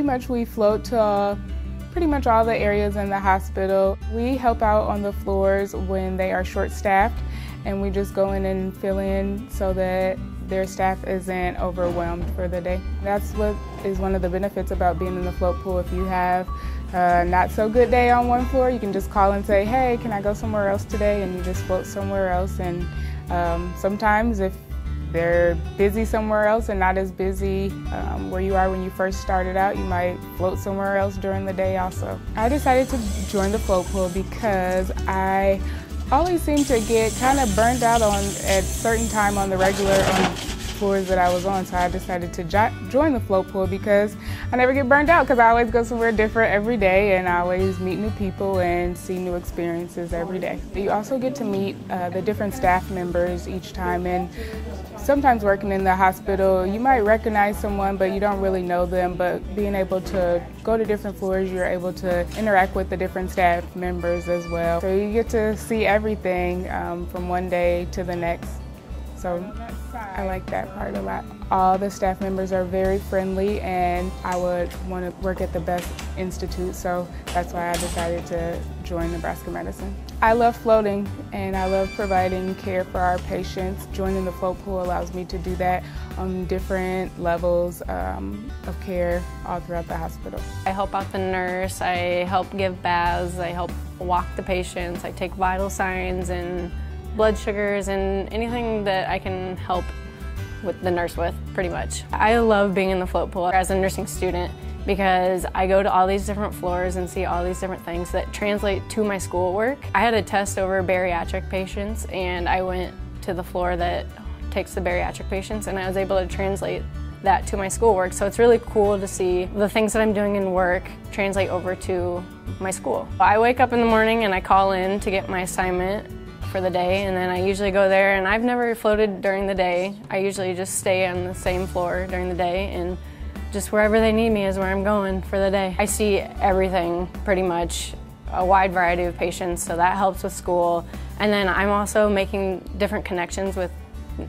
much we float to pretty much all the areas in the hospital. We help out on the floors when they are short-staffed, and we just go in and fill in so that their staff isn't overwhelmed for the day. That's what is one of the benefits about being in the float pool. If you have a not so good day on one floor, you can just call and say, hey, can I go somewhere else today? And you just float somewhere else. And sometimes if they're busy somewhere else and not as busy where you are when you first started out, you might float somewhere else during the day also. I decided to join the float pool because I always seem to get kind of burned out at certain time on the regular floors that I was on, so I decided to join the float pool because I never get burned out because I always go somewhere different every day and I always meet new people and see new experiences every day. You also get to meet the different staff members each time, and sometimes working in the hospital you might recognize someone but you don't really know them, but being able to go to different floors you're able to interact with the different staff members as well. So you get to see everything from one day to the next. So I like that part a lot. All the staff members are very friendly and I would want to work at the best institute, so that's why I decided to join Nebraska Medicine. I love floating and I love providing care for our patients. Joining the float pool allows me to do that on different levels of care all throughout the hospital. I help out the nurse, I help give baths, I help walk the patients, I take vital signs and blood sugars and anything that I can help with the nurse with, pretty much. I love being in the float pool as a nursing student because I go to all these different floors and see all these different things that translate to my schoolwork. I had a test over bariatric patients and I went to the floor that takes the bariatric patients and I was able to translate that to my schoolwork. So it's really cool to see the things that I'm doing in work translate over to my school. I wake up in the morning and I call in to get my assignment for the day, and then I usually go there, and I've never floated during the day. I usually just stay on the same floor during the day, and just wherever they need me is where I'm going for the day. I see everything, pretty much, a wide variety of patients, so that helps with school. And then I'm also making different connections with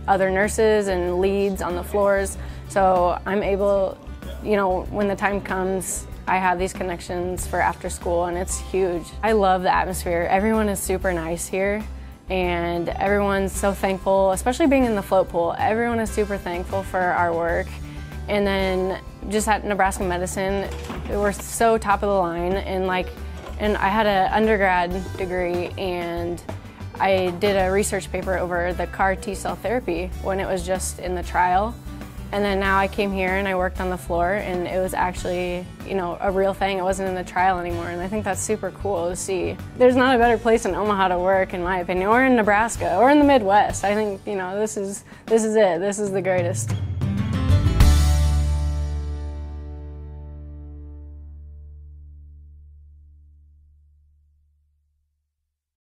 other nurses and leads on the floors, so I'm able, you know, when the time comes, I have these connections for after school, and it's huge. I love the atmosphere. Everyone is super nice here. And everyone's so thankful, especially being in the float pool. Everyone is super thankful for our work. And then just at Nebraska Medicine, we're so top of the line. And I had an undergrad degree and I did a research paper over the CAR T-cell therapy when it was just in the trial. And then now I came here and I worked on the floor and it was actually, you know, a real thing. It wasn't in the trial anymore, and I think that's super cool to see. There's not a better place in Omaha to work, in my opinion, or in Nebraska, or in the Midwest. I think, you know, this is it. This is the greatest.